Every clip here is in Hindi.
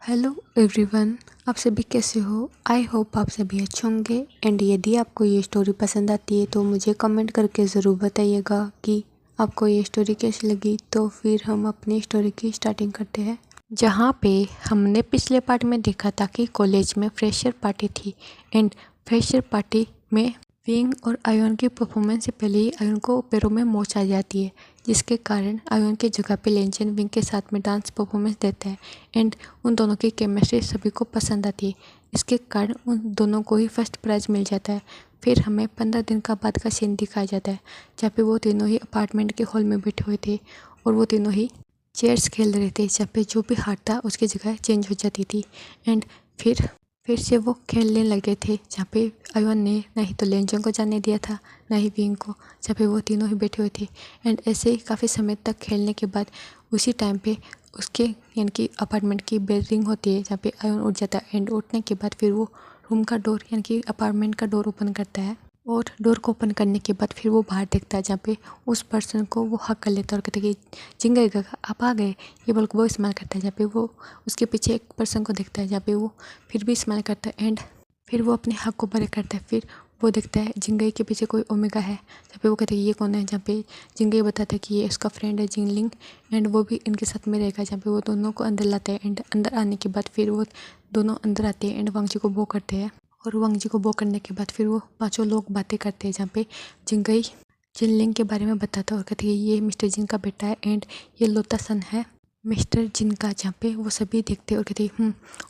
हेलो एवरीवन, आप सभी कैसे हो। आई होप आप सभी अच्छे होंगे। एंड यदि आपको ये स्टोरी पसंद आती है तो मुझे कमेंट करके ज़रूर बताइएगा कि आपको ये स्टोरी कैसी लगी। तो फिर हम अपनी स्टोरी की स्टार्टिंग करते हैं। जहाँ पे हमने पिछले पार्ट में देखा था कि कॉलेज में फ्रेशर पार्टी थी एंड फ्रेशर पार्टी में विंग और आयन की परफॉर्मेंस से पहले ही आयन को पैरों में मोच आ जाती है, जिसके कारण आयन की जगह पे लेंचन विंग के साथ में डांस परफॉर्मेंस देता है एंड उन दोनों की केमिस्ट्री सभी को पसंद आती है। इसके कारण उन दोनों को ही फर्स्ट प्राइज़ मिल जाता है। फिर हमें 15 दिन का बाद का सीन दिखाया जाता है, जहाँ पे वो तीनों ही अपार्टमेंट के हॉल में बैठे हुए थे और वो तीनों ही चेयर्स खेल रहे थे, जहाँ पे जो भी हारता उसकी जगह चेंज हो जाती थी। एंड फिर से वो खेलने लगे थे, जहाँ पे आयन ने ना ही तो लेंजन को जाने दिया था ना ही विंग को, जहाँ पे वो तीनों ही बैठे हुए थे। एंड ऐसे ही काफ़ी समय तक खेलने के बाद उसी टाइम पे उसके यानी कि अपार्टमेंट की बेल रिंग होती है, जहाँ पे आयन उठ जाता है। एंड उठने के बाद फिर वो रूम का डोर यानी कि अपार्टमेंट का डोर ओपन करता है और डोर को ओपन करने के बाद फिर वो बाहर देखता है, जहाँ पे उस पर्सन को वो हक कर लेता है और कहता है कि जिंगे आप आ गए, ये बोल के वो इस्तेमाल करता है। जहाँ पे वो उसके पीछे एक पर्सन को देखता है, जहाँ पे वो फिर भी इस्तेमाल करता है एंड फिर वो अपने हक को बड़े करता है। फिर वो देखता है जिंगई के पीछे कोई ओमेगा है, जहाँ पे वो कहते हैं ये कौन है, जहाँ पे जिंगई बताता है कि ये इसका फ्रेंड है जिंगलिंग एंड वो भी इनके साथ में रहेगा। जहाँ पे वो दोनों को अंदर लाते हैं एंड अंदर आने के बाद फिर वो दोनों अंदर आते हैं एंड वांगजी को बो करते हैं। और वांगजी को बो करने के बाद फिर वो पांचों लोग बातें करते हैं, जहाँ पे जिंगई जिनलिंग के बारे में बताता है और कहते हैं ये मिस्टर जिन का बेटा है एंड ये लोता सन है मिस्टर जिन का। जहाँ पे वो सभी देखते और कहते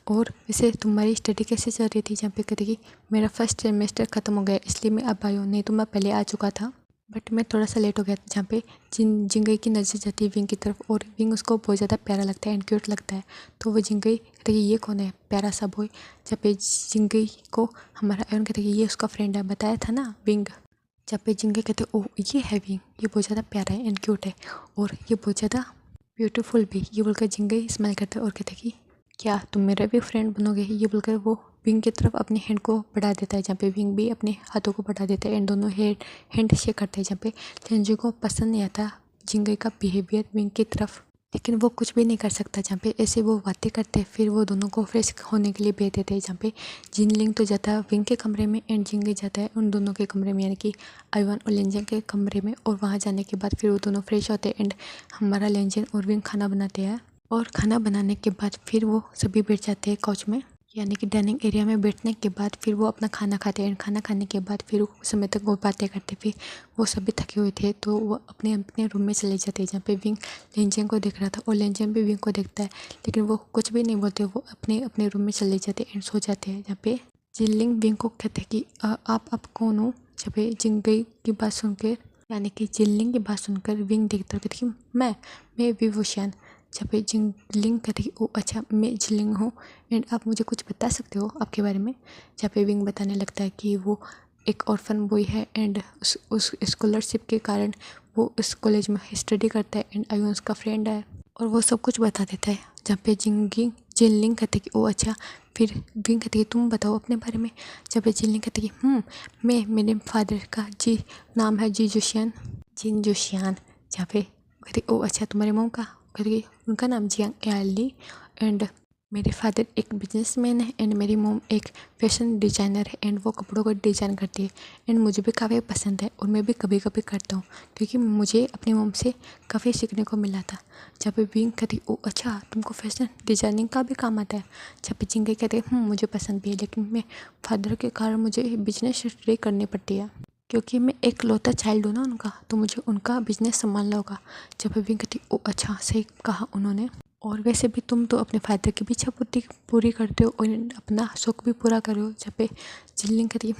और वैसे तुम्हारी स्टडी कैसे चल रही थी। जहाँ पे कहते कि मेरा फर्स्ट सेमेस्टर ख़त्म हो गया इसलिए मैं अब आई हूँ, नहीं तो मैं पहले आ चुका था बट मैं थोड़ा सा लेट हो गया। जहाँ पे जिंगई की नज़र जाती है विंग की तरफ और विंग उसको बहुत ज़्यादा प्यारा लगता है एंड क्यूट लगता है। तो वो जिंगई कहते कि ये कौन है प्यारा सा बॉय। जहाँ पे जिंगई को हमारा आयन कहते कि ये उसका फ्रेंड है, बताया था ना विंग। जहाँ पे जिंगई कहते ओ ये है विंग, ये बहुत ज़्यादा प्यारा है एंड क्यूट है और ये बहुत ज़्यादा ब्यूटीफुल भी। ये बोलकर जिंगई स्माइल करता है और कहता है कि क्या तुम मेरा भी फ्रेंड बनोगे। ये बोलकर वो विंग की तरफ अपनी हैंड को बढ़ा देता है, जहाँ पे विंग भी अपने हाथों को बढ़ा देता है एंड दोनों हैंड शेक करते हैं। जहाँ पे लेंजू को पसंद नहीं आता जिंगई का बिहेवियर विंग की तरफ, लेकिन वो कुछ भी नहीं कर सकता। जहाँ पे ऐसे वो बातें करते हैं फिर वो दोनों को फ्रेश होने के लिए भेज देते हैं। जहाँ पे जिनलिंग तो जाता है विंग के कमरे में एंड जिंगई जाता है उन दोनों के कमरे में यानी कि आयवन और लेंजन के कमरे में। और वहाँ जाने के बाद फिर वो दोनों फ्रेश होते हैं एंड हमारा लेंजन और विंग खाना बनाते हैं। और खाना बनाने के बाद फिर वो सभी बैठ जाते हैं काउच में यानी कि डाइनिंग एरिया में। बैठने के बाद फिर वो अपना खाना खाते हैं। खाना खाने के बाद फिर कुछ समय तक वो बातें करते। फिर वो सभी थके हुए थे तो वो अपने अपने रूम में चले जाते हैं, जहाँ पे विंग लेंजन को देख रहा था और लेंजन भी विंग को देखता है, लेकिन वो कुछ भी नहीं बोलते। वो अपने अपने रूम में चले जाते एंड सो जाते हैं। जहाँ पे जिनलिंग विंग को कहते हैं कि आप कौन हो। जहाँ पे जिंगई की बात सुनकर यानी कि जिनलिंग की बात सुनकर विंग देखता कहते कि मैं विवोशियन। जहाँ पे जिंगलिंग कहते कि ओ अच्छा मैं जिनलिंग हूँ एंड आप मुझे कुछ बता सकते हो आपके बारे में। जहाँ पे विंग बताने लगता है कि वो एक ऑर्फन बॉय है एंड उस स्कॉलरशिप के कारण वो इस कॉलेज में स्टडी करता है एंड आयुन उसका फ्रेंड है और वो सब कुछ बता देता है। जहाँ पे जिनलिंग कहते कि ओ अच्छा। फिर विंग कहते कि तुम बताओ अपने बारे में। जहाँ पे जिनलिंग कहते कि मेरे फादर का जी नाम है जिन जोशियान। जहाँ पे कहते ओ अच्छा तुम्हारे मॉम का, कहते उनका नाम जियांग एली एंड मेरे फादर एक बिजनेसमैन है एंड मेरी मॉम एक फैशन डिज़ाइनर है एंड वो कपड़ों को डिज़ाइन करती है एंड मुझे भी काफ़ी पसंद है और मैं भी कभी कभी करता हूँ क्योंकि मुझे अपनी मॉम से काफ़ी सीखने को मिला था। जहाँ पे विंग कहती ओ अच्छा तुमको फैशन डिज़ाइनिंग का भी काम आता है। जहाँ पे जिंगई कहते मुझे पसंद भी है लेकिन मैं फादर के कारण मुझे बिजनेस स्टडी करनी पड़ती है क्योंकि मैं एक लौता चाइल्ड हूँ ना उनका, तो मुझे उनका बिजनेस संभालना होगा। जब विंग कहती ओ अच्छा सही कहा उन्होंने, और वैसे भी तुम तो अपने फादर की भी इच्छा पूरी करते हो और अपना शौक भी पूरा करो। जब पे जिनलिंग कहती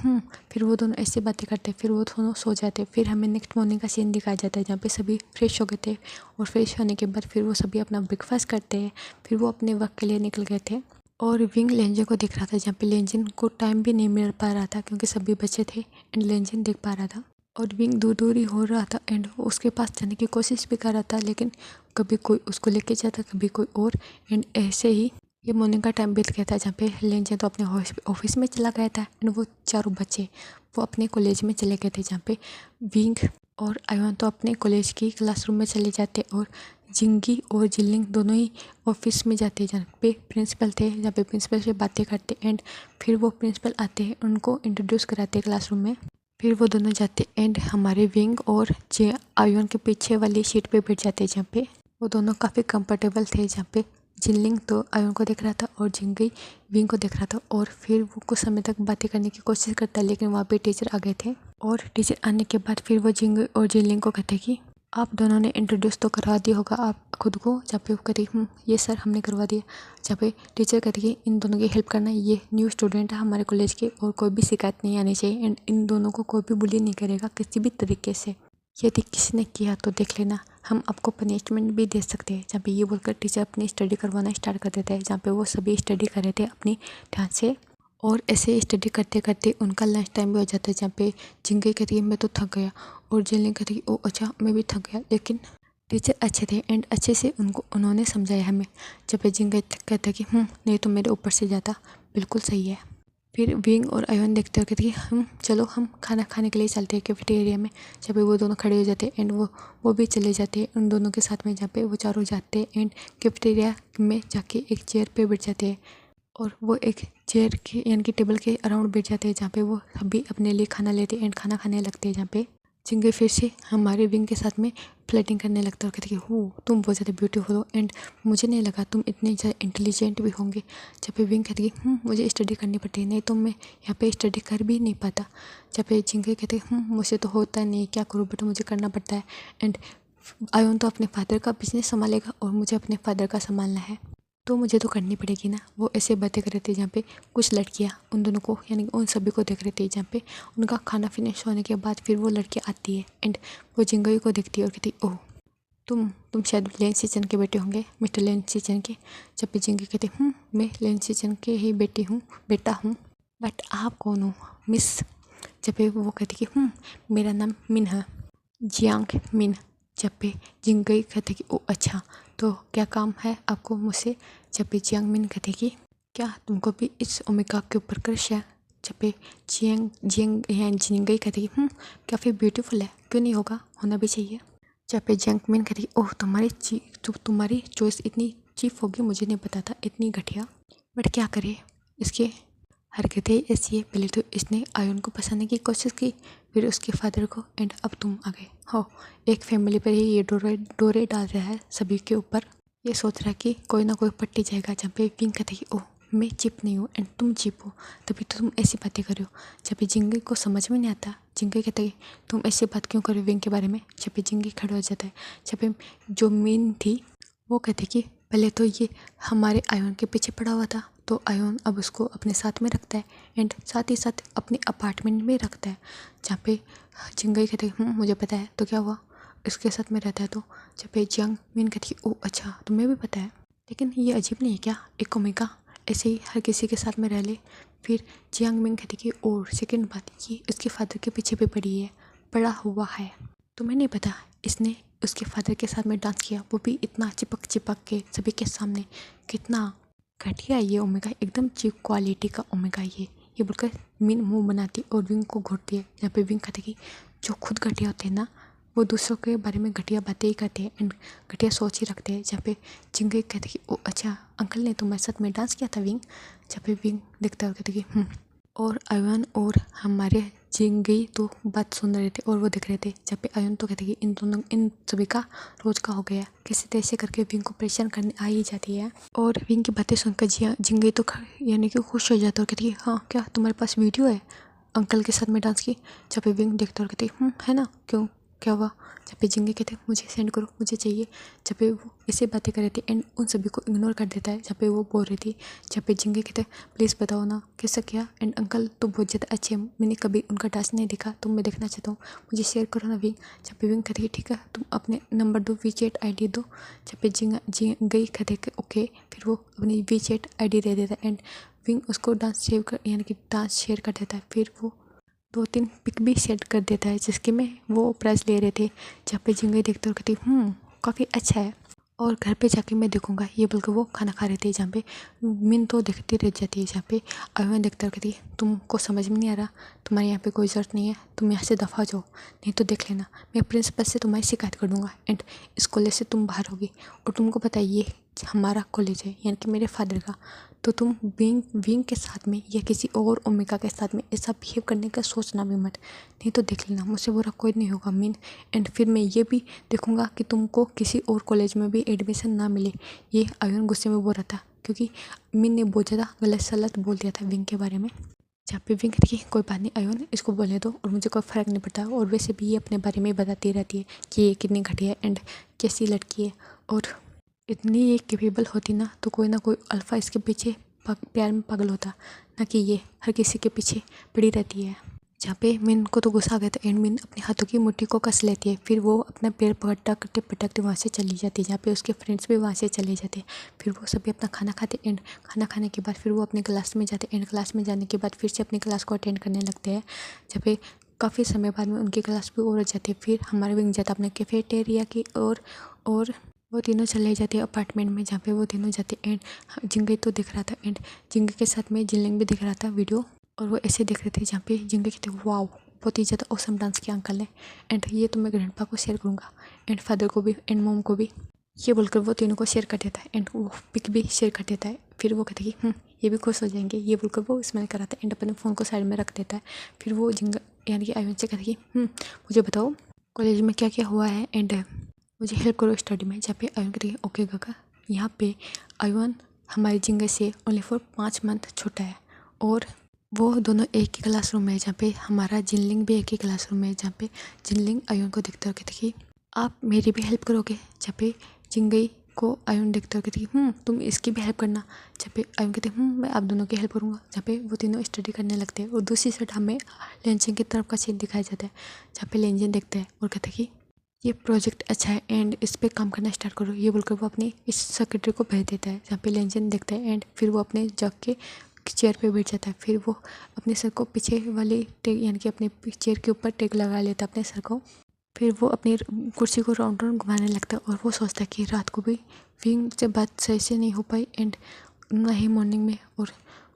फिर वो दोनों ऐसी बातें करते फिर वो दोनों सो जाते। फिर हमें नेक्स्ट मॉर्निंग का सीन दिखाया जाता है, जहाँ पे सभी फ्रेश हो गए थे और फ्रेश होने के बाद फिर वो सभी अपना ब्रेकफास्ट करते हैं। फिर वो अपने वर्क के लिए निकल गए थे और विंग लेंजन को देख रहा था, जहाँ पे लेंजन को टाइम भी नहीं मिल पा रहा था क्योंकि सभी बच्चे थे एंड लेंजन देख पा रहा था और विंग दूर दूर ही हो रहा था एंड वो उसके पास जाने की कोशिश भी कर रहा था, लेकिन कभी कोई उसको लेके जाता कभी कोई और एंड ऐसे ही ये मॉर्निंग का टाइम बीत गया था। जहाँ पे लेंजन तो अपने ऑफिस में चला गया था एंड वो चारों बच्चे वो अपने कॉलेज में चले गए थे। जहाँ पे विंग और आयन तो अपने कॉलेज की क्लासरूम में चले जाते और जिंगी और जिनलिंग दोनों ही ऑफिस में जाते हैं जहाँ पे प्रिंसिपल थे, जहाँ पे प्रिंसिपल से बातें करते एंड फिर वो प्रिंसिपल आते हैं, उनको इंट्रोड्यूस कराते हैं क्लासरूम में। फिर वो दोनों जाते एंड हमारे विंग और जे आयुन के पीछे वाली सीट पे बैठ जाते हैं, जहाँ पे वो दोनों काफ़ी कंफर्टेबल थे, जहाँ पे जिनलिंग तो आयुन को देख रहा था और जिंगी विंग को देख रहा था। और फिर वो कुछ समय तक बातें करने की कोशिश करता है, लेकिन वहाँ पे टीचर आ गए थे। और टीचर आने के बाद फिर वो जिंगी और जिनलिंग को कहते कि आप दोनों ने इंट्रोड्यूस तो करवा दिया होगा आप खुद को, जहाँ पे वो कहती ये सर हमने करवा दिया। जहाँ पे टीचर कहती कि इन दोनों की हेल्प करना, ये न्यू स्टूडेंट है हमारे कॉलेज के और कोई भी शिकायत नहीं आनी चाहिए एंड इन दोनों को कोई भी बुली नहीं करेगा किसी भी तरीके से। यदि किसी ने किया तो देख लेना, हम आपको पनिशमेंट भी दे सकते हैं। जहाँ पे ये बोलकर टीचर अपनी स्टडी करवाना स्टार्ट कर देता है, जहाँ पे वो सभी स्टडी कर रहे थे अपनी ध्यान से। और ऐसे स्टडी करते करते उनका लंच टाइम भी हो जाता है, जहाँ पे जिंगी कहती है मैं तो थक गया और जिनलिंग कहती है ओ अच्छा मैं भी थक गया। लेकिन टीचर अच्छे थे एंड अच्छे से उन्होंने समझाया हमें। जब पे जिंगी कहता है कि नहीं तो मेरे ऊपर से जाता, बिल्कुल सही है। फिर विंग और आयुन देखते हो कहते कि चलो हम खाना खाने के लिए चलते हैं कैफेटेरिया में। जब पे वो दोनों खड़े हो जाते हैं एंड वो भी चले जाते हैं उन दोनों के साथ में, जहाँ पे वो चारों जाते हैं एंड कैफेटेरिया में जाके एक चेयर पे बैठ जाते हैं। और वो एक चेयर के यानी कि टेबल के अराउंड बैठ जाते हैं, जहाँ पे वो सभी अपने लिए खाना लेते एंड खाना खाने लगते हैं। जहाँ पे जिंगे फिर से हमारे विंग के साथ में फ्लर्टिंग करने लगता है और कहते कि तुम बहुत ज़्यादा ब्यूटीफुल हो एंड मुझे नहीं लगा तुम इतने ज़्यादा इंटेलिजेंट भी होंगे। जब पे विंग कहती कि मुझे स्टडी करनी पड़ती है, नहीं तो मैं यहाँ पे स्टडी कर भी नहीं पाता। जब पे जिंगे कहते मुझसे तो होता नहीं, क्या करूँ बट मुझे करना पड़ता है। एंड आयुन तो अपने फादर का बिजनेस संभालेगा और मुझे अपने फादर का संभालना है, तो मुझे तो करनी पड़ेगी ना। वो ऐसे बातें कर रहे थे, जहाँ पे कुछ लड़कियाँ उन दोनों को यानी उन सभी को देख रहे थे। जहाँ पे उनका खाना फिनिश होने के बाद फिर वो लड़की आती है एंड वो जिंगई को देखती है और कहती ओह तुम शायद लेन सीजन के बेटे होंगे, मिस्टर लेन सीजन के। जब पे जिंगी कहती मैं लेन सीजन के ही बेटा हूँ, बट आप कौन हो मिस। जब पे वो कहती कि मेरा नाम मिन है, जियांग मिन। जब पे जिंगई कहते कि ओ अच्छा तो क्या काम है आपको मुझसे। जब पे जियांग मिन कहते कि क्या तुमको भी इस ओमेगा के ऊपर क्रश है। जब पे जिंगई कहते कि काफ़ी ब्यूटीफुल है, क्यों नहीं होगा, होना भी चाहिए। जब पे जियांग मिन कहते कि ओह तुम्हारी चॉइस इतनी चीप होगी, मुझे नहीं पता था इतनी घटिया, बट क्या करे इसके हरकतें ऐसी है। पहले तो इसने आयुन को फंसाने की कोशिश की, फिर उसके फादर को एंड अब तुम आ गए हो। एक फैमिली पर ही ये डोरे डाल रहा है सभी के ऊपर। ये सोच रहा है कि कोई ना कोई पट्टी जाएगा। जब पे विंग कहते कि ओह मैं चिप नहीं हूँ एंड तुम चिप हो, तभी तो तुम ऐसी बातें करो। जब भी जिंगी को समझ में नहीं आता, जिंगी कहता है तुम ऐसी बात क्यों करो विंग के बारे में। जब भी जिंगी खड़ा हो जाता है, जब भी जो मीन थी वो कहते कि पहले तो ये हमारे आयुन के पीछे पड़ा हुआ था, तो आयुन अब उसको अपने साथ में रखता है एंड साथ ही साथ अपने अपार्टमेंट में रखता है। जहाँ पे जिंगई कहते हैं मुझे पता है, तो क्या हुआ इसके साथ में रहता है। तो जब पे जियांग मिन कहती है ओ अच्छा तुम्हें भी पता है, लेकिन ये अजीब नहीं है क्या, एक ओमेगा ऐसे ही हर किसी के साथ में रह ले। फिर जियांग मिन कहती कि और सेकेंड बात ये इसके फादर के पीछे भी पड़ा हुआ है, तुम्हें नहीं पता इसने उसके फादर के साथ में डांस किया, वो भी इतना चिपक के सभी के सामने। कितना घटिया ये ओमेगा, एकदम चीप क्वालिटी का ओमेगा ये बोलकर मीन मुंह बनाती और विंग को घोटती है। जहाँ पे विंग कहती कि जो खुद घटिया होते हैं ना वो दूसरों के बारे में घटिया बातें ही करते हैं एंड घटिया सोच ही रखते हैं। जहाँ पे जिंगे कहते कि ओ अच्छा अंकल ने तुम्हारे साथ में डांस किया था विंग। जहाँ पे विंग देखता है कहते कि और आयुन और हमारे जिंगी तो बात सुन रहे थे और वो देख रहे थे। जब पे आयुन तो कहते कि इन सभी का रोज का हो गया, किसी तरह से करके विंग को परेशान करने आ ही जाती है। और विंग की बातें सुनकर जिंगी तो यानी कि खुश हो जाता है और कहती है हाँ क्या तुम्हारे पास वीडियो है अंकल के साथ में डांस की। जब पे विंग देखता और कहती है ना, क्यों क्या हुआ। जब पे जिंगे कहते मुझे सेंड करो मुझे चाहिए। जब पे वो ऐसे बातें कर रहे थे एंड उन सभी को इग्नोर कर देता है। जब पे वो बोल रही थी, जब पे जिंगे कहते प्लीज़ बताओ ना कैसा क्या एंड अंकल तो बहुत ज़्यादा अच्छे हैं, मैंने कभी उनका डांस नहीं देखा तो मैं देखना चाहता हूँ, मुझे शेयर करो ना विंग। जब पे विंग कहती ठीक है तुम अपने नंबर दो, वीचैट ID दो। जब पे जिंगे कहते ओके, फिर वो अपनी वीचैट ID दे देता है एंड विंग उसको डांस शेयर कर देता है। फिर वो 2-3 पिक भी सेट कर देता है जिसके में वो प्राइज़ ले रहे थे। जहाँ पे जिंगे देखते और कहती काफ़ी अच्छा है और घर पे जाके मैं देखूंगा, ये बोलकर वो खाना खा रहे थे। जहाँ पे मिन तो देखती रह जाती है। जहाँ पे आयुन देखता और कहती तुमको समझ में नहीं आ रहा, तुम्हारे यहाँ पे कोई ज़रूरत नहीं है, तुम यहाँ से दफ़ा हो जाओ, नहीं तो देख लेना मैं प्रिंसिपल से तुम्हारी शिकायत कर दूँगा एंड इस कॉलेज से तुम बाहर होगी। और तुमको पता है ये हमारा कॉलेज है, यानी कि मेरे फादर का, तो तुम विंग के साथ में या किसी और ओमेगा के साथ में ऐसा बिहेव करने का सोचना भी मत, नहीं तो देख लेना मुझसे बुरा कोई नहीं होगा मीन। एंड फिर मैं ये भी देखूँगा कि तुमको किसी और कॉलेज में भी एडमिशन ना मिले। ये आयुन गुस्से में बोल रहा था क्योंकि मीन ने बहुत ज़्यादा गलत सलत बोल दिया था विंग के बारे में। जहाँ पे विंग कहती है कोई बात नहीं आयुन, इसको बोलने दो और मुझे कोई फ़र्क नहीं पड़ता, और वैसे भी ये अपने बारे में बताती रहती है कि ये कितनी घटिया है एंड कैसी लड़की है, और इतनी ये कैपेबल होती ना कोई अल्फ़ा इसके पीछे प्यार में पागल होता, ना कि ये हर किसी के पीछे पड़ी रहती है। जहाँ पे मिन को तो गुस्सा आ गया था एंड मिन अपने हाथों की मुट्ठी को कस लेती है, फिर वो अपना पैर पटकते वहाँ से चली जाती है, जहाँ पे उसके फ्रेंड्स भी वहाँ से चले जाते हैं। फिर वो सभी अपना खाना खाते एंड खाना खाने के बाद फिर वो अपने क्लास में जाते एंड क्लास में जाने के बाद फिर से अपनी क्लास को अटेंड करने लगते हैं। जहाँ पे काफ़ी समय बाद में उनकी क्लास भी और जाती है। फिर हमारा विंग जाता अपने कैफेटेरिया की और वो तीनों चले जाते हैं अपार्टमेंट में, जहाँ पे वो तीनों जाते एंड जिंगे तो दिख रहा था एंड जिंगे के साथ में जिनलिंग भी दिख रहा था वीडियो, और वो ऐसे देख रहे थे जहाँ पे जिंगे कहते वाओ बहुत ही ज़्यादा औसम डांस किया अंकल ने, एंड ये तो मैं ग्रैंडपा को शेयर करूँगा एंड फादर को भी एंड मोम को भी, ये बोलकर वो तीनों को शेयर कर देता है एंड वो पिक भी शेयर कर देता है। फिर वो कहते कि ये भी खुश हो जाएंगे, ये बोलकर वो स्माइल कराता है एंड अपने फ़ोन को साइड में रख देता है। फिर वो जिंगा यानी कि आयुन से कहता कि मुझे बताओ कॉलेज में क्या क्या हुआ है एंड मुझे हेल्प करो स्टडी में। जहाँ पे आयुन कहती है ओके काका। यहाँ पे आयुन हमारी जिंगे से ओनली फॉर 5 मंथ छोटा है, और वो दोनों एक ही क्लासरूम में है, जहाँ पे हमारा जिनलिंग भी एक ही क्लासरूम में है। जहाँ पे जिनलिंग आयुन को देखते हुए कहती कि आप मेरी भी हेल्प करोगे। जहाँ पे जिंगई को आयुन देखते हुए कहती कि तुम इसकी भी हेल्प करना। जहाँ पे आयुन कहते मैं आप दोनों की हेल्प करूँगा। जहाँ पे वो तीनों स्टडी करने लगते हैं और दूसरी साइड हमें लेंजन की तरफ का सीन दिखाया जाता है, जहाँ पे लेंजन देखते हैं और कहते कि ये प्रोजेक्ट अच्छा है एंड इस पर काम करना स्टार्ट करो। ये बोलकर वो अपनी इस सेक्रेटरी को भेज देता है, जहाँ पे लेंजन देखता है एंड फिर वो अपने जग के चेयर पे बैठ जाता है। फिर वो अपने सर को पीछे वाली टेक यानी कि अपने चेयर के ऊपर टेक लगा लेता है अपने सर को। फिर वो अपनी कुर्सी को राउंड राउंड घुमाने लगता है और वो सोचता है कि रात को भी विंग से बात सही से नहीं हो पाई एंड ना ही मॉर्निंग में, और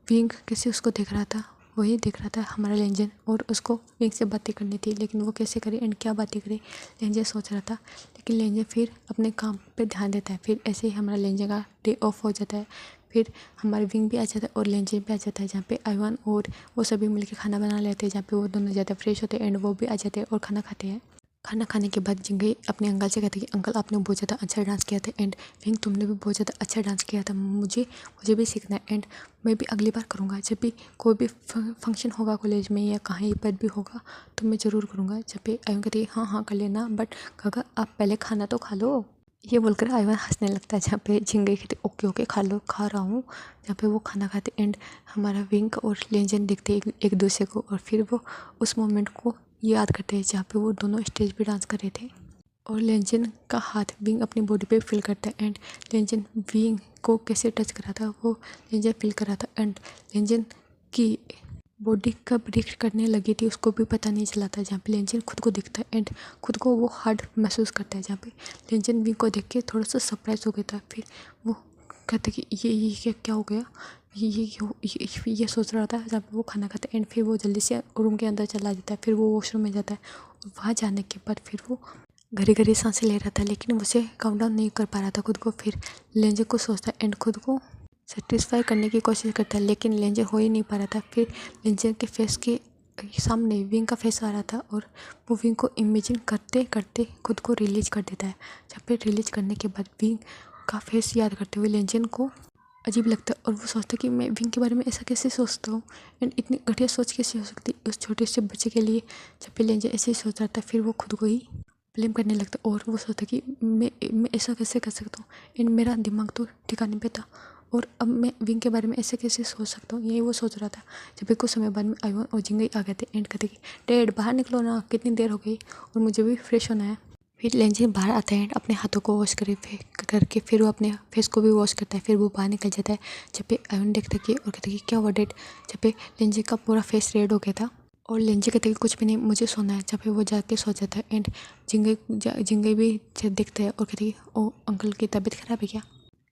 विंग कैसे उसको देख रहा था, वही देख रहा था हमारा लेंजन, और उसको विंग से बातें करनी थी लेकिन वो कैसे करे एंड क्या बातें करे लेंजन सोच रहा था। लेकिन लेंजन फिर अपने काम पे ध्यान देता है। फिर ऐसे ही हमारा लेंजन का डे ऑफ हो जाता है। फिर हमारा विंग भी आ जाता है और लेंजन भी आ जाता है, जहाँ पे आयुन और वो सभी मिलकर खाना बना लेते हैं, जहाँ पे वो दोनों ज़्यादा फ्रेश होते हैं एंड वो भी आ जाते हैं और खाना खाते हैं। खाना खाने के बाद जिंगे अपने अंकल से कहते हैं कि अंकल आपने बहुत ज़्यादा अच्छा डांस किया था एंड विंग तुमने भी बहुत ज़्यादा अच्छा डांस किया था, मुझे भी सीखना है एंड मैं भी अगली बार करूँगा। जब भी कोई भी फंक्शन होगा कॉलेज में या कहीं पर भी होगा तो मैं ज़रूर करूँगा। जब भी आयुन कहती है हाँ कर लेना, बट काका आप पहले खाना तो खा लो। ये बोलकर आयुन हंसने लगता है, जहाँ पे जिंगे कहते ओके खा लो, खा रहा हूँ। जहाँ पे वो खाना खाते एंड हमारा विंग और लेंजन देखते एक दूसरे को, और फिर वो उस मोमेंट को याद करते हैं जहाँ पे वो दोनों स्टेज पे डांस कर रहे थे, और लेंजन का हाथ विंग अपनी बॉडी पे फील करता है एंड लेंजन विंग को कैसे टच कर रहा था वो लेंजन फील कर रहा था एंड लेंजन की बॉडी कब रिएक्ट करने लगी थी उसको भी पता नहीं चला था। जहाँ पे लेंजन खुद को दिखता है एंड खुद को वो हार्ड महसूस करता है, जहाँ पे लेंजन विंग को देख के थोड़ा सा सरप्राइज हो गया था। फिर वो कहते कि ये क्या हो गया, ये सोच रहा था जब वो खाना खाता है एंड फिर वो जल्दी से रूम के अंदर चला जाता है। फिर वो वॉशरूम में जाता है और वहाँ जाने के बाद फिर वो घड़ी सांसें ले रहा था लेकिन उसे काउंट डाउन नहीं कर पा रहा था खुद को। फिर लेंजर को सोचता है एंड खुद को सेटिस्फाई करने की कोशिश करता है लेकिन लेंजर हो ही नहीं पा रहा था। फिर लेंजर के फेस के सामने विंग का फेस आ रहा था और वो विंग को इमेजिन करते करते खुद को रिलीज कर देता है। जब फिर रिलीज करने के बाद विंग का फेस याद करते हुए लेंजर को अजीब लगता है और वो सोचता है कि मैं विंग के बारे में ऐसा कैसे सोचता हूँ एंड इतनी घटिया सोच कैसे हो सकती उस छोटे से बच्चे के लिए। जब पे लेंजर ऐसे ही सोच रहा था फिर वो खुद को ही ब्लेम करने लगता और वो सोचता कि मैं ऐसा कैसे कर सकता हूँ एंड मेरा दिमाग तो ठिकाने पे था और अब मैं विंग के बारे में ऐसे कैसे सोच सकता हूँ, यही वो सोच रहा था। जब कुछ समय बाद में आयुन और जिंगई आ गए थे एंड कहते कि डैड बाहर निकलो ना, कितनी देर हो गई और मुझे भी फ्रेश होना है। फिर लेंजर बाहर आता है अपने हाथों को वॉश करके फिर वो अपने फेस को भी वॉश करता है। फिर वो बाहर निकल जाता है। जब पे आयुन देखता है कि और कहता है कि क्या हुआ डैड। जब पे लेंजर का पूरा फेस रेड हो गया था और लेंजर कहता है कि कुछ भी नहीं, मुझे सोना है। जब पे वो जाके सो जाता है एंड जिंगई भी देखता है और कहती है ओ अंकल की तबीयत खराब है क्या।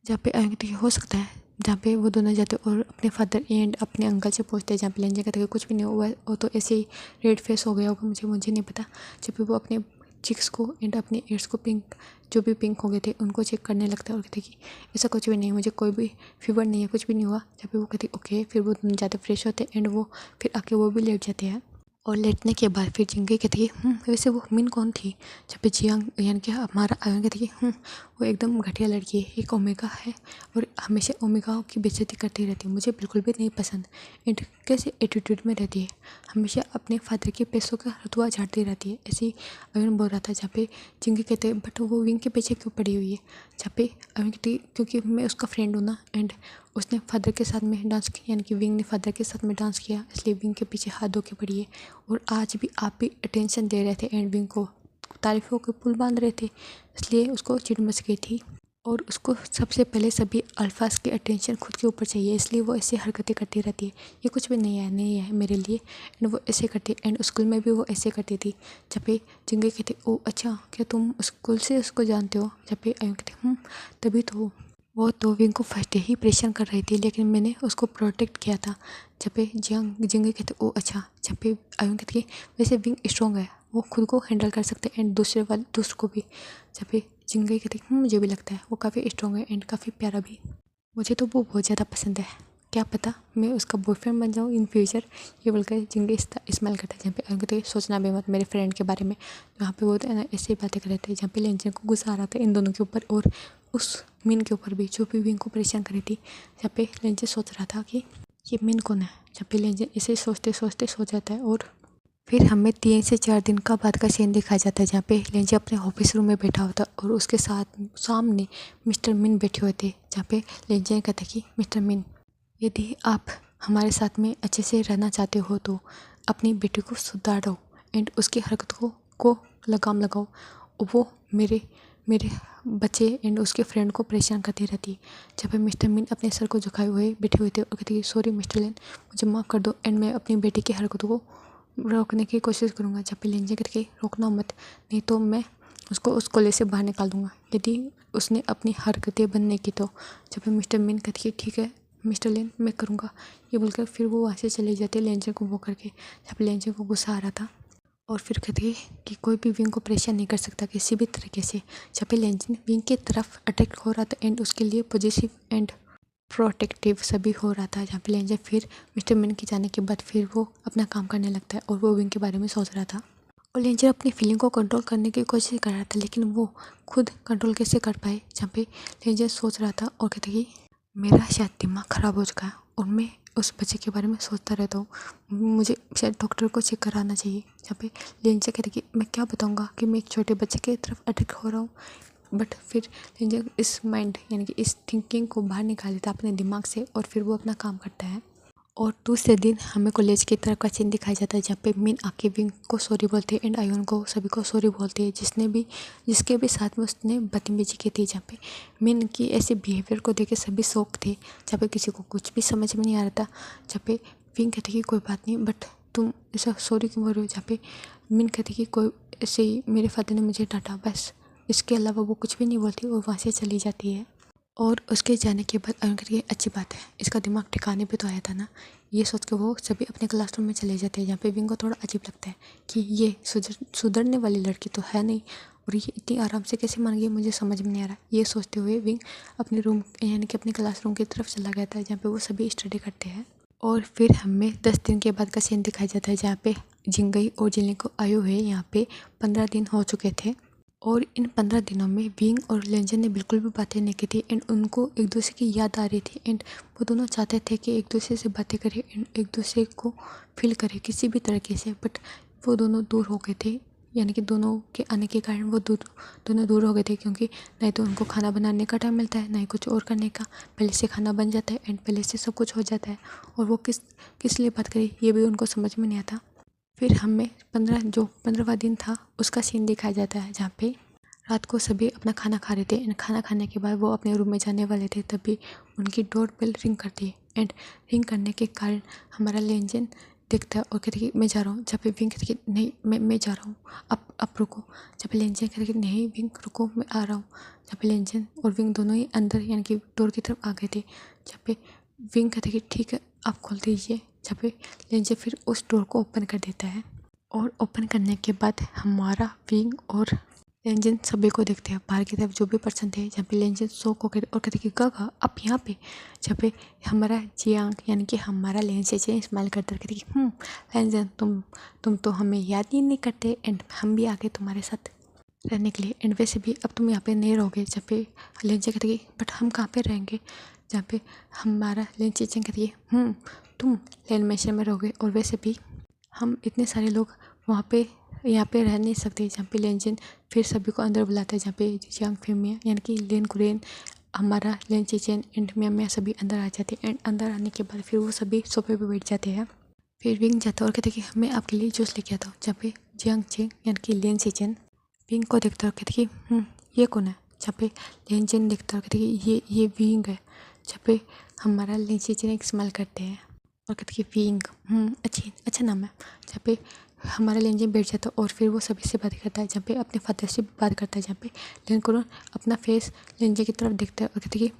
जहाँ पे आयुन कहती है हो सकता है जहाँ पे वो दोनों जाते और अपने फादर एंड अपने अंकल से पूछते हैं, जहाँ पे लेंजे कहते हैं कुछ भी नहीं हुआ, वो तो ऐसे ही रेड फेस हो गया होगा, मुझे नहीं पता। जब भी वो अपने चिक्स को एंड अपने एयर्स को पिंक, जो भी पिंक हो गए थे उनको चेक करने लगता है और कहते कि ऐसा कुछ भी नहीं, मुझे कोई भी फीवर नहीं है, कुछ भी नहीं हुआ। जब भी वो कहते ओके, फिर वो जाते फ्रेश होते एंड वो फिर आके वो भी लेट जाते हैं। और लेटने के बाद फिर जिंगे कहती है वैसे वो मिन कौन थी। जब भी जियांग यानी कि हमारा आयन कहती है वो एकदम घटिया लड़की है, एक ओमेगा है और हमेशा ओमेगा की बेइज्जती करती रहती है, मुझे बिल्कुल भी नहीं पसंद। एंड कैसे एटीट्यूड में रहती है, हमेशा अपने फादर के पैसों का रुतबा झाड़ती रहती है, ऐसे ही आयन बोल रहा था। जहाँ पे जिंगे कहते हैं बट वो विंग के पीछे क्यों पड़ी हुई है। जहाँ पे आयन कहती क्योंकि मैं उसका फ्रेंड हूँ ना, एंड उसने फादर के साथ में डांस किया, यानी कि विंग ने फादर के साथ में डांस किया, इसलिए विंग के पीछे हाथ धो के पड़ी है। और आज भी आप भी अटेंशन दे रहे थे एंड विंग को तारीफ़ों के पुल बांध रहे थे, इसलिए उसको चिढ़ मच गई थी। और उसको सबसे पहले सभी अल्फाज की अटेंशन खुद के ऊपर चाहिए, इसलिए वो ऐसी हरकतें करती रहती है। ये कुछ भी नहीं है मेरे लिए, एंड वो ऐसे करती है। एंड स्कूल में भी वो ऐसे करती थी। जब पे जिंगे कहते ओ अच्छा, क्या तुम स्कूल से उसको जानते हो। जब पे आयु कहते तभी तो वो तो विंग को फर्स्ट डे ही परेशान कर रही थी, लेकिन मैंने उसको प्रोटेक्ट किया था। जब पे जिंगे कहते ओ अच्छा। जब पे आयु कहती वैसे विंग स्ट्रॉन्ग है, वो खुद को हैंडल कर सकते हैं एंड दूसरे को भी। जब पे जिंगे कहती मुझे भी लगता है वो काफ़ी स्ट्रॉन्ग है एंड काफ़ी प्यारा भी, मुझे तो वो बहुत ज़्यादा पसंद है, क्या पता मैं उसका बॉयफ्रेंड बन जाऊँ इन फ्यूचर। ये बोलकर जिंगे स्माइल करता है। जहाँ पे आयु कहते सोचना भी मत मेरे फ्रेंड के बारे में। जहाँ पे वो ऐसे ही बातें कर रहे थे, जहाँ पे लेंजन को गुस्सा आ रहा था इन दोनों के ऊपर और उस मीन के ऊपर भी, जो भी विंग को परेशान करी थी। जहाँ पे लेंजन सोच रहा था कि ये मीन कौन है। जहाँ पे लेंजन इसे सोचते सोचते सो जाता है और फिर हमें 3 से 4 दिन का बाद का सीन दिखाया जाता है, जहाँ पे लेंजे अपने ऑफिस रूम में बैठा होता और उसके साथ सामने मिस्टर मिन बैठे हुए थे। जहाँ पे लेंजे कहता कि मिस्टर मिन, यदि आप हमारे साथ में अच्छे से रहना चाहते हो तो अपनी बेटी को सुधारो एंड उसकी हरकतों को लगाम लगाओ। वो मेरे मेरे बच्चे एंड उसके फ्रेंड को परेशान करती रहती है। जब पे मिस्टर मिन अपने सर को झुकाए हुए बैठे हुए थे और कहते सॉरी मिस्टर लेन, मुझे माफ़ कर दो एंड मैं अपनी बेटी की हरकतों को रोकने की कोशिश करूँगा। जब पे लेंजे करके रोकना मत, नहीं तो मैं उसको उस कॉलेज से बाहर निकाल दूँगा यदि उसने अपनी हरकतें बनने की तो। जब पे मिस्टर मिन कहती ठीक है मिस्टर लेन मैं करूँगा, ये बोलकर फिर वो वहाँ से चले जाते लेंजे को वो करके। जब लेंजे को गुस्सा आ रहा था और फिर कहती कि कोई भी विंग को परेशान नहीं कर सकता किसी भी तरीके से। जब पे लेंजे विंग की तरफ अटैक हो रहा था एंड उसके लिए पॉजिटिव एंड प्रोटेक्टिव सभी हो रहा था। जहाँ पे लेंजर फिर मिस्टर मिन के जाने के बाद फिर वो अपना काम करने लगता है और वो विंग के बारे में सोच रहा था। और लेंजर अपनी फीलिंग को कंट्रोल करने की कोशिश कर रहा था, लेकिन वो खुद कंट्रोल कैसे कर पाए। जहाँ पे लेंजर सोच रहा था और कहते कि मेरा शायद दिमाग ख़राब हो चुका है और मैं उस बच्चे के बारे में सोचता रहता हूँ, मुझे शायद डॉक्टर को चेक कराना चाहिए। जहाँ पे लेंजर कहते कि मैं क्या बताऊँगा कि मैं एक छोटे बच्चे की तरफ अटैक हो रहा हूँ। बट फिर लेंजर इस माइंड यानी कि इस थिंकिंग को बाहर निकाल देता अपने दिमाग से और फिर वो अपना काम करता है। और दूसरे दिन हमें कॉलेज की तरफ का सीन दिखाया जाता है, जहाँ पे मिन आके विंग को सॉरी बोलते हैं एंड आयोन को सभी को सॉरी बोलते हैं जिसके भी साथ में उसने बदतमीजी की थी। जहाँ पे मिन की ऐसे बिहेवियर को देख के सभी शौक थे, जहाँ पे किसी को कुछ भी समझ में नहीं आ रहा था। जहाँ पे विंग कहती कि कोई बात नहीं बट तुम ऐसा सॉरी क्यों बोल रहे हो। जहाँ पे मिन कहती कि कोई ऐसे ही मेरे फादर ने मुझे डांटा, बस इसके अलावा वो कुछ भी नहीं बोलती और वहाँ से चली जाती है। और उसके जाने के बाद अरुण करके अच्छी बात है इसका दिमाग ठिकाने पे तो आया था ना, ये सोच के वो सभी अपने क्लासरूम में चले जाते हैं। जहाँ पे विंग को थोड़ा अजीब लगता है कि ये सुधरने वाली लड़की तो है नहीं और ये इतनी आराम से कैसे मान गई, मुझे समझ में नहीं आ रहा। ये सोचते हुए विंग अपने रूम यानी कि अपने क्लासरूम की तरफ चला गया था, जहाँ पे वो सभी स्टडी करते हैं। और फिर हमें 10 दिन के बाद का सीन दिखाया जाता है, जहाँ पे जिंगई और जिलिंग को आयु है यहाँ पे 15 दिन हो चुके थे। और इन 15 दिनों में विंग और लेंजर ने बिल्कुल भी बातें नहीं की थी एंड उनको एक दूसरे की याद आ रही थी एंड वो दोनों चाहते थे कि एक दूसरे से बातें करें एंड एक दूसरे को फील करें किसी भी तरीके से। बट वो दोनों दूर हो गए थे, यानी कि दोनों के आने के कारण वो दोनों दूर हो गए थे, क्योंकि नहीं तो उनको खाना बनाने का टाइम मिलता है, नहीं कुछ और करने का। पहले से खाना बन जाता है एंड पहले से सब कुछ हो जाता है और वो किस लिए बात करी ये भी उनको समझ में नहीं आता। फिर हमें 15वां दिन था उसका सीन दिखाया जाता है, जहाँ पे रात को सभी अपना खाना खा रहे थे एंड खाना खाने के बाद वो अपने रूम में जाने वाले थे, तभी उनकी डोर बेल रिंग करती है एंड रिंग करने के कारण हमारा लेंजन देखता है और कहते कि मैं जा रहा हूँ। जब पे विंग कहते कि नहीं मैं जा रहा हूँ, अब रुको। जब पे लेंजन कहते कि नहीं विंग रुको मैं आ रहा हूँ। जब पे लेंजन और विंग दोनों ही अंदर यानी कि डोर की तरफ आ गए थे, जहाँ पे विंग कहता है कि ठीक है आप खोल दीजिए। जहाँ पे लेंजे फिर उस डोर को ओपन कर देता है और ओपन करने के बाद हमारा विंग और लेंजन सभी को देखते हैं बाहर की तरफ जो भी पर्सन थे। जहाँ पे लेंजन शौक होकर और कहते कि गागा आप यहाँ पे। जहाँ पे हमारा जियांग यानी कि हमारा लेंजन स्माइल करते कहते कि लेंजन तुम तो हमें याद ही नहीं करते एंड हम भी आगे तुम्हारे साथ रहने के लिए एंड वैसे भी अब तुम यहाँ पे नहीं रहोगे। जहाँ पे लेंजन कहते कि बट हम कहाँ पे रहेंगे। जहाँ पे हमारा लेंजन कहते कि तुम लैंड मैशन में रहोगे और वैसे भी हम इतने सारे लोग वहाँ पे यहाँ पे रह नहीं सकते। जहाँ पे लेंजन फिर सभी को अंदर बुलाता है। जहाँ पे जियांग फिर मियाँ यानी कि लेन कुरेन हमारा लेंजन एंड मियाँ सभी अंदर आ जाते हैं एंड अंदर आने के बाद फिर वो सभी सोफे पे बैठ जाते हैं। फिर विंग जाता है और कहते कि मैं आपके लिए जूस लेके आता हूँ। जहाँ पे जियांग चेंग यानी कि लेंजन विंग को देखता है और कहते कि ये कौन है। जहाँ पे लेंजन देखता है और कहते कि ये विंग है। जहाँ पे हमारा लेंजन एक स्माइल करते हैं और कहते कि विंग अच्छा नाम है। जहाँ पे हमारा लेंजन बैठ जाता है और फिर वो सभी से बात करता है। जहाँ पे अपने फादर से बात करता है। जहाँ पे लेंकुरन अपना फेस लेंजन की तरफ देखता है और कहते कि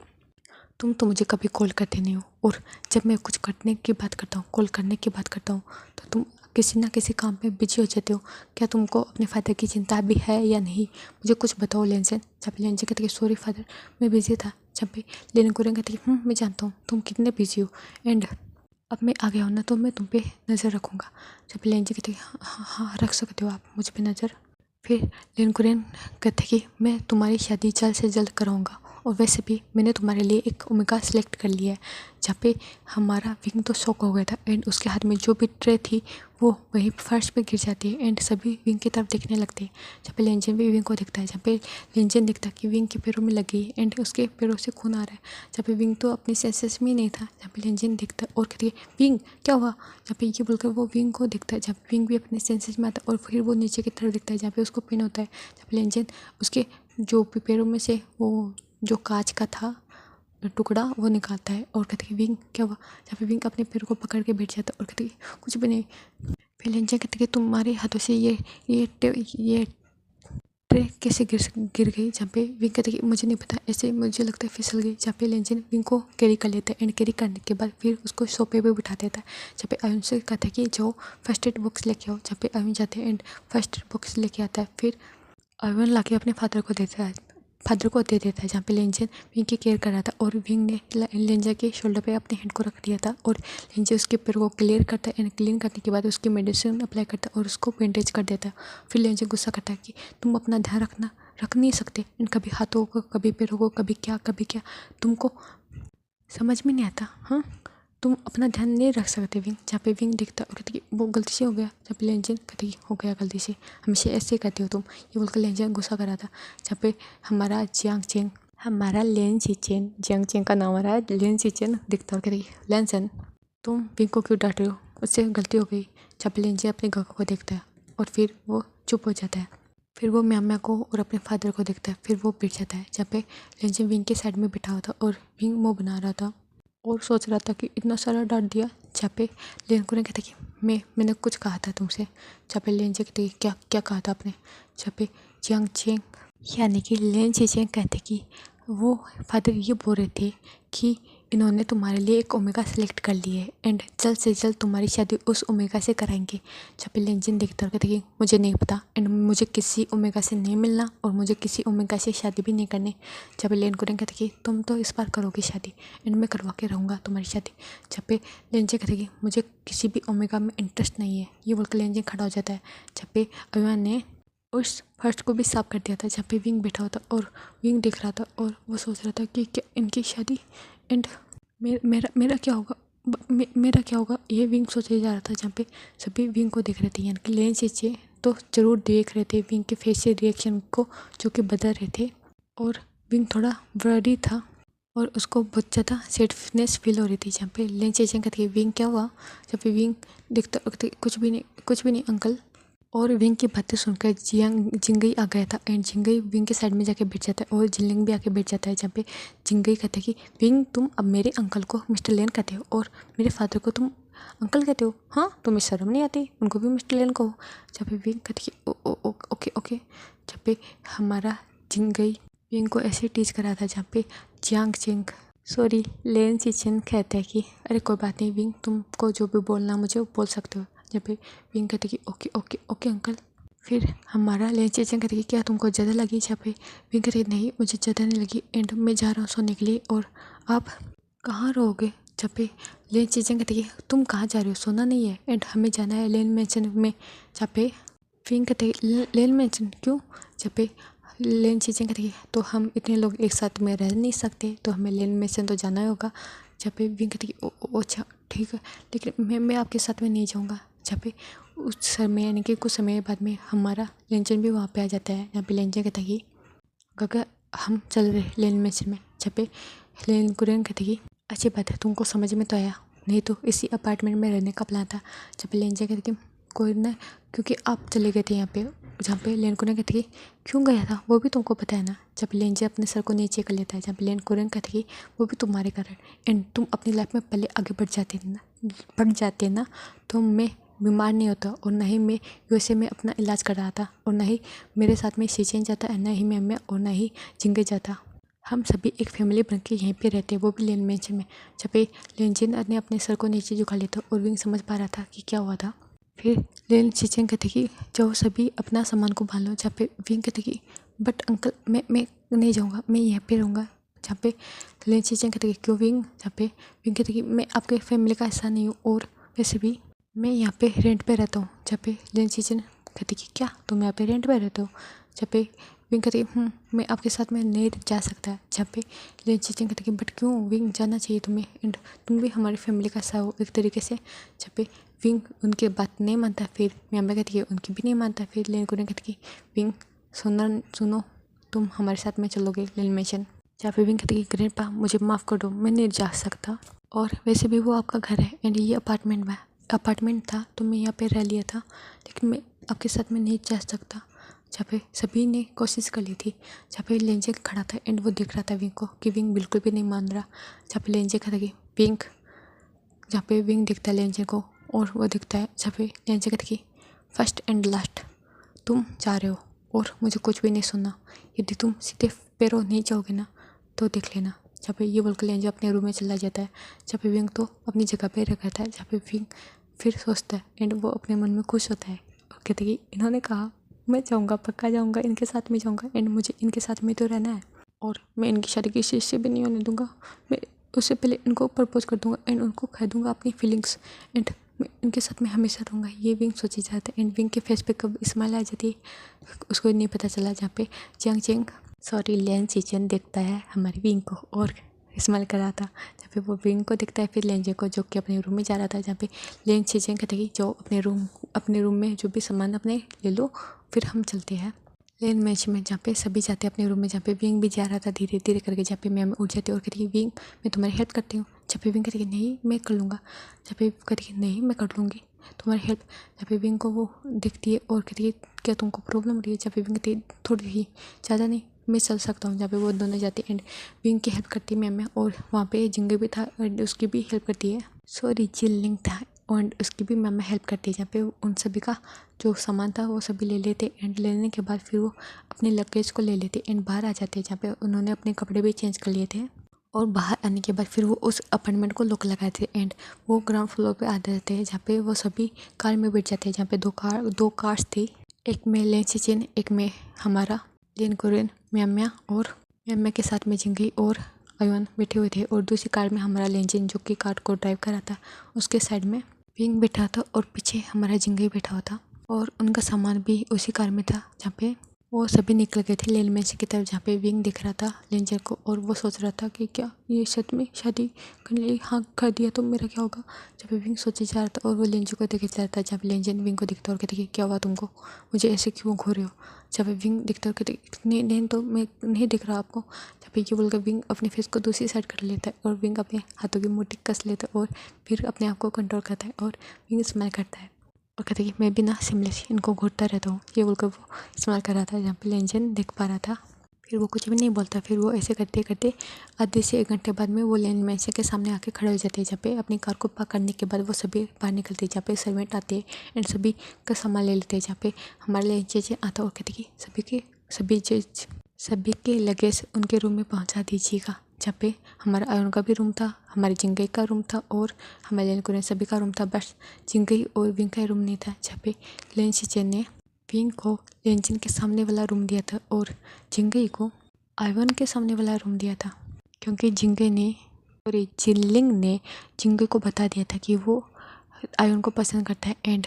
तुम तो मुझे कभी कॉल करते नहीं हो और जब मैं कुछ करने की बात करता हूँ कॉल करने की बात करता हूँ तो तुम किसी ना किसी काम में बिजी हो जाते हो। क्या तुमको अपने फादर की चिंता भी है या नहीं, मुझे कुछ बताओ लेंजन। जब लेंजन कहते कि सॉरी फादर मैं बिजी था। जब भी लेंकुरन कहते कि मैं जानता हूँ तुम कितने बिजी हो एंड अब मैं आ गया हूँ ना तो मैं तुम पे नज़र रखूँगा। जब लेंजन कहते हाँ रख सकते हो आप मुझ पे नज़र। फिर लेंकुरेन कहते कि मैं तुम्हारी शादी जल्द से जल्द कराऊंगा और वैसे भी मैंने तुम्हारे लिए एक ओमेगा सेलेक्ट कर लिया है। जहाँ पे हमारा विंग तो शॉक हो गया था एंड उसके हाथ में जो भी ट्रे थी वो वहीं फर्श पे गिर जाती है एंड सभी विंग की तरफ देखने लगते हैं। जहाँ पे लेंजन भी विंग को देखता है। जहाँ पे लेंजन देखता है कि विंग के पैरों में लगी है एंड उसके पैरों से खून आ रहा है। जहाँ पे विंग तो अपनी सेंसेस में ही नहीं था। जहाँ पे लेंजन देखता है और कहती है विंग क्या हुआ। जहाँ पे ये बोलकर वो विंग को देखता है। जहाँ पे विंग भी अपने सेंसेस में आता है और फिर वो नीचे की तरफ देखता है जहाँ पे उसको पेन होता है। जहाँ पे लेंजन उसके जो पैरों में से वो जो कांच का था टुकड़ा वो निकालता है और कहते कि विंग क्या हुआ। जहाँ पे विंग अपने पैर को पकड़ के बैठ जाता है और कहते कि कुछ भी नहीं। फिर लेंजन कहते कि तुम्हारे हाथों से ये ट्रे कैसे गिर गई। जहाँ पे विंग कहते कि मुझे नहीं पता ऐसे मुझे लगता है फिसल गई। जहाँ पे लेंजन विंग को कैरी कर लेता है एंड कैरी करने के बाद फिर उसको सोफे पे बिठा देता है। जहाँ पे अयुन से कहता है कि जाओ फर्स्ट एड बॉक्स लेके आओ। जहाँ पे अयुन जाते हैं एंड फर्स्ट एड बॉक्स लेके आता है। फिर अयुन लाके अपने फादर को दे देता है। जहाँ पे लेंजन विंग की केयर कर रहा था और विंग ने लेंजन के शोल्डर पे अपने हैंड को रख दिया था और लेंजन उसके पैर को क्लियर करता है एंड क्लीन करने के बाद उसकी मेडिसिन अप्लाई करता है और उसको बैंडेज कर देता है। फिर लेंजन गुस्सा करता है कि तुम अपना ध्यान रख नहीं सकते इन कभी हाथों को कभी पैरों को कभी क्या तुमको समझ में नहीं आता। हाँ तुम अपना ध्यान नहीं रख सकते विंग। जहाँ पे विंग दिखता और कहती कि वो गलती से हो गया। जहाँ पे लेंजन कहती हो गया गलती से हमेशा ऐसे कहती हो तुम। ये बोलकर लेंजन गुस्सा कर रहा था। जहाँ पे हमारा जियांग चेंग का नाम आ रहा है लेंजिचेन दिखता और कहती लेंजन तुम विंग को क्यों डांट रहे हो, उससे गलती हो गई। जहाँ पे लेंजन अपने गाका को देखता है और फिर वो चुप हो जाता है। फिर वो म्याम्या को और अपने फादर को देखता है फिर वो बैठ जाता है। जहाँ पे लेंजन विंग के साइड में बैठा हुआ था और विंग मुँह बना रहा था और सोच रहा था कि इतना सारा डांट दिया। जहाँ पे लेंकुरेन कहता कि मैंने कुछ कहा था तुमसे। जहाँ पे लेंजे कहते क्या कहा था आपने। जहाँ पे जियांग चेंग यानी कि लेंजे कहते कि वो फादर ये बोल रहे थे कि इन्होंने तुम्हारे लिए एक ओमेगा सेलेक्ट कर ली है एंड जल्द से जल्द तुम्हारी शादी उस ओमेगा से कराएंगे। जहाँ पे लेंजन देखता कहते कि मुझे नहीं पता एंड मुझे किसी ओमेगा से नहीं मिलना और मुझे किसी ओमेगा से शादी भी नहीं करनी। जहाँ पे लेंकुरेन कहते कि तुम तो इस बार करोगे शादी एंड मैं करवा के रहूँगा तुम्हारी शादी। जहाँ पे लेंजन कहते कि मुझे किसी भी ओमेगा में इंटरेस्ट नहीं है। ये बोलकर लेंजन खड़ा हो जाता है। जहाँ पे अभिमान ने उस फर्स्ट को भी साफ कर दिया था। जहाँ पे विंग बैठा हुआ था और विंग देख रहा था और वो सोच रहा था कि क्या इनकी शादी एंड मेरा क्या होगा मेरा क्या होगा ये विंग सोचे जा रहा था। जहाँ पे सभी विंग को देख रहे थे यानी कि लेंजे तो ज़रूर देख रहे थे विंग के फेस से रिएक्शन को जो कि बदल रहे थे और विंग थोड़ा वरी था और उसको बहुत ज़्यादा सैडनेस फील हो रही थी। जहाँ पे लेंजे कहती विंग क्या हुआ। जहाँ पे विंग देखता कुछ भी नहीं अंकल। और विंग की बातें सुनकर जिंगई आ गया था एंड जिंगई विंग के साइड में जाके बैठ जाता है और जिनलिंग भी आके बैठ जाता है। जहाँ पे जिंगई कहते हैं कि विंग तुम अब मेरे अंकल को मिस्टर लेन कहते हो और मेरे फादर को तुम अंकल कहते हो। हाँ तुम्हें शर्म नहीं आती, उनको भी मिस्टर लेन कहो। जहाँ पे विंग कहती है ओके। जहाँ पे हमारा जिंगई विंग को ऐसे टीच करा था। जहाँ पे जियांग चेंग सॉरी, लेन चिचन कहता है कि अरे कोई बात नहीं विंग, तुमको जो भी बोलना मुझे बोल सकते हो। जब पे विंग कहते कि ओके ओके ओके अंकल। फिर हमारा लेन चिचन कहते कि क्या तुमको ज़्यादा लगी? जहाँ पे विंग कहते नहीं मुझे ज़्यादा नहीं लगी एंड मैं जा रहा हूँ सोने के लिए, और आप कहाँ रहोगे? जब पे लेन चिचन कहते कि तुम कहाँ जा रहे हो? सोना नहीं है एंड हमें जाना है लेन मैंशन में। जहाँ पे विंग कहते लेन मैंशन क्यों? जब पे लेन चीज़ें कहती है तो हम इतने लोग एक साथ में रह नहीं सकते, तो हमें लेन मैंशन तो जाना ही होगा। जहाँ पे विंग कहती है ओ अच्छा ठीक है, लेकिन मैं आपके साथ में नहीं जाऊँगा। जहाँ पे उस समय यानी कि कुछ समय बाद में हमारा लेंचन भी वहाँ पे आ जाता है। जहाँ पे लेंचन कहता है कि गगा हम चल रहे लेन मैंशन में। जहाँ पे लेन कुरेन कहती है अच्छी बात है, तुमको समझ में तो आया, नहीं तो इसी अपार्टमेंट में रहने का प्लान था। जब पे लेंचन कहती है कोई ना, क्योंकि आप चले गए थे यहाँ पे। जहाँ पे लेन कुरेन कहती है क्यों गया था वो भी तुमको पता है ना। जब लेंचन अपने सर को नीचे कर लेता है। जहाँ पे लेन कुरेन कहती है वो भी तुम्हारे कारण, एंड तुम अपनी लाइफ में पहले आगे बढ़ जाते ना तो मैं बीमार नहीं होता, और ना ही मैं यूएसए में अपना इलाज कर रहा था, और ना ही मेरे साथ में शीशें जाता, और ना ही मैं और ना ही जिंगे जाता। हम सभी एक फैमिली बन के यहीं पे रहते, वो भी लेन मैंशन में। जब पे लेंचन ने अपने सर को नीचे झुका लिया था और विंग समझ पा रहा था कि क्या हुआ था। फिर लेन चिचन कहते कि जाओ सभी अपना सामान को भाल लो। जहाँ पे विंग कहते कि बट अंकल मैं नहीं जाऊँगा, मैं यहाँ पे रहूँगा। जहाँ पे लेन चिचन कहते कि क्यों विंग? जहाँ पे विंग कहते कि मैं आपके फैमिली का हिस्सा नहीं हूँ, और वैसे भी मैं यहाँ पे रेंट पे रहता हूँ। जहाँ पे लेन चिचन कहते कि क्या तुम यहाँ पे रेंट पे रहते हो? जहाँ पे विंग कहती मैं आपके साथ में नहीं जा सकता। जहाँ पे लेन चिचन कहते कि बट क्यों विंग, जाना चाहिए तुम्हें, एंड तुम भी हमारी फैमिली का हिस्सा हो एक तरीके से। जहाँ पे विंग उनकी बात नहीं मानता, फिर म्यामा कहती है उनकी भी नहीं मानता। फिर लेन कुरेन कहती कि विंग सुनो तुम हमारे साथ में चलोगे लेन मैंशन। जहाँ पे विंग कहती कि ग्रैंडपा मुझे माफ़ कर दो, मैं नहीं जा सकता, और वैसे भी वो आपका घर है एंड ये अपार्टमेंट था तो मैं यहाँ पे रह लिया था, लेकिन मैं आपके साथ में नहीं जा सकता। जहाँ पे सभी ने कोशिश कर ली थी। जहाँ पे लेंजे खड़ा था एंड वो देख रहा था विंग को कि विंग बिल्कुल भी नहीं मान रहा। जहाँ पे लेंजे कहता कि विंग, जहाँ पे विंग दिखता है लेंजे को, और वो दिखता है। जहाँ पे लेंजे कहता कि फर्स्ट एंड लास्ट तुम जा रहे हो और मुझे कुछ भी नहीं सुनना, यदि तुम सीधे पैरों नहीं जाओगे ना तो देख लेना। जहाँ पे ये बोलकर लेंजे अपने रूम में चला जाता है। जहाँ पे विंग तो अपनी जगह पे रखा था। जहाँ पे विंग फिर सोचता है एंड वो अपने मन में खुश होता है और कहते कि इन्होंने कहा मैं जाऊँगा, पक्का जाऊँगा, इनके साथ में जाऊँगा एंड मुझे इनके साथ में तो रहना है, और मैं इनकी शादी किसी से भी नहीं होने दूँगा। मैं उससे पहले इनको प्रपोज कर दूँगा एंड उनको कह दूँगा अपनी फीलिंग्स, एंड मैं इनके साथ में हमेशा रहूँगा। ये विंग सोची जाता है एंड विंग के फेस पे कब स्माइल आ जाती है उसको नहीं पता चला। जहाँ पे लेन चिचन देखता है हमारी विंग को और स्माइल कर रहा था। जहाँ पे वो विंग को दिखता है, फिर लेंजे को जो कि अपने रूम में जा रहा था। जहाँ पे लेन चिचन कहते कि जो अपने रूम में जो भी सामान अपने ले लो, फिर हम चलते हैं लेन मैच में। जहाँ पे सभी जाते हैं अपने रूम में। जहाँ पे विंग भी जा रहा था धीरे धीरे करके। जहाँ पे मैं उठ जाती हूँ और कहती है विंग मैं तुम्हारी हेल्प करती हूँ। जहाँ पे विंग कहती है नहीं मैं कर लूँगा। जहाँ पे कहती है नहीं मैं कर लूँगी तुम्हारी हेल्प। जहाँ पे विंग को वो देखती है और कहती है क्या तुमको प्रॉब्लम हो रही है? जहाँ पे विंग कहती है थोड़ी ही, ज़्यादा नहीं, मैं चल सकता हूँ। जहाँ पे वो दोनों जाते हैं एंड विंग की हेल्प करती है मैम, और वहाँ पे जिंगे भी था एंड उसकी भी हेल्प करती है। सॉरी चिल्लिंग था एंड उसकी भी मैम हेल्प करती है। जहाँ पे उन सभी का जो सामान था वो सभी ले लेते एंड लेने के बाद फिर वो अपने लगेज को ले लेते एंड बाहर आ जाते हैं। जहाँ पे उन्होंने अपने कपड़े भी चेंज कर लिए थे, और बाहर आने के बाद फिर वो उस अपार्टमेंट को लॉक लगाए थे एंड वो ग्राउंड फ्लोर पे आ जाते हैं। जहाँ पे वो सभी कार में बैठ जाते हैं। जहाँ पे दो कार्स थी, एक में लेन चिचन, एक में हमारा लेन कुरेन म्याम्या, और म्याम्या के साथ में जिंगी और अयन बैठे हुए थे, और दूसरी कार में हमारा लेंजिन जो कि कार को ड्राइव कर रहा था। उसके साइड में विंग बैठा था और पीछे हमारा जिंगी बैठा हुआ था, और उनका सामान भी उसी कार में था। जहाँ पे वो सभी निकल गए थे लेन मैच की तरफ। जहाँ पे विंग दिख रहा था लेंजर को और वो सोच रहा था कि क्या ये सच में शादी करने लिए हाँ कर दिया तो मेरा क्या होगा। जब भी विंग सोचे जा रहा था और वो लेंजर को देखे जा रहा था। जब लेंजर विंग को दिखता और कहते कि क्या हुआ तुमको, मुझे ऐसे क्यों घूर रहे हो। जब विंग दिखता और कहते नहीं तो मैं नहीं दिख रहा आपको। जब ये बोलकर विंग अपने फेस को दूसरी साइड कर लेता है और विंग अपने हाथों की मुट्ठी कस लेता है और फिर अपने आप को कंट्रोल करता है और विंग स्माइल करता है और कहते कि मैं भी ना सिमलेस इनको घूरता रहता हूँ। ये बोलकर वो इस्तेमाल कर रहा था। जहाँ पे लेंजन देख पा रहा था, फिर वो कुछ भी नहीं बोलता। फिर वो ऐसे करते करते आधे से 1 घंटे बाद में वो लेन मैच के सामने आके खड़े हो जाते हैं। जहाँ पे अपनी कार को पार्क करने के बाद वो सभी बाहर निकलते हैं। जहाँ पे सर्वेंट आते हैं एंड सभी का सामान ले लेते हैं। जहाँ पे हमारे लेंजे आता और कहते कि सभी के लगेज उनके रूम में पहुँचा दीजिएगा। जहाँ पे हमारा आयोन का भी रूम था, हमारी जिंगई का रूम था और हमारे लेनकुन सभी का रूम था। बस जिंगई और विंग का रूम नहीं था, जहाँ पे लेन शिचेन ने विंग को लेनजिन के सामने वाला रूम दिया था और जिंगई को आयोन के सामने वाला रूम दिया था, क्योंकि जिंगई ने और जिनलिंग ने जिंगई को बता दिया था कि वो आयोन को पसंद करता है। एंड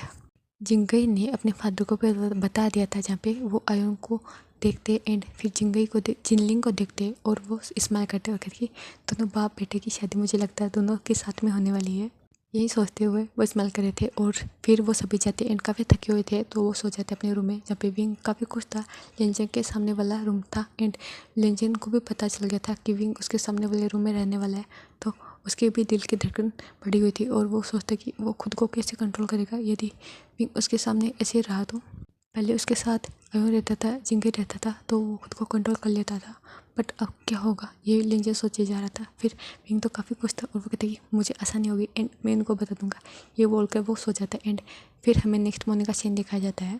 जिंगई ने अपने फादर को बता दिया था, जहाँ पे वो आयोन को देखते एंड फिर जिनलिंग को देखते और वो स्माइल करते और कहते कि दोनों बाप बेटे की शादी मुझे लगता है दोनों के साथ में होने वाली है। यही सोचते हुए वो स्माइल कर रहे थे और फिर वो सभी जाते एंड काफ़ी थके हुए थे, तो वो सो जाते अपने रूम में, जहाँ पे विंग काफ़ी खुश था। लेंजन के सामने वाला रूम था एंड लेंजन को भी पता चल गया था कि विंग उसके सामने वाले रूम में रहने वाला है, तो उसके भी दिल की धड़कन बढ़ी हुई थी और वो सोचता कि वो खुद को कैसे कंट्रोल करेगा यदि विंग उसके सामने ऐसे रहा तो। पहले उसके साथ आयोन रहता था, जिंगई रहता था, तो वो खुद को कंट्रोल कर लेता था, बट अब क्या होगा ये लेंजर सोचे जा रहा था। फिर विंग तो काफ़ी खुश था और वो कहते कि मुझे आसानी होगी एंड मैं इनको बता दूंगा, ये बोल कर वो सो जाता है। एंड फिर हमें नेक्स्ट मॉर्निंग का सीन दिखाया जाता है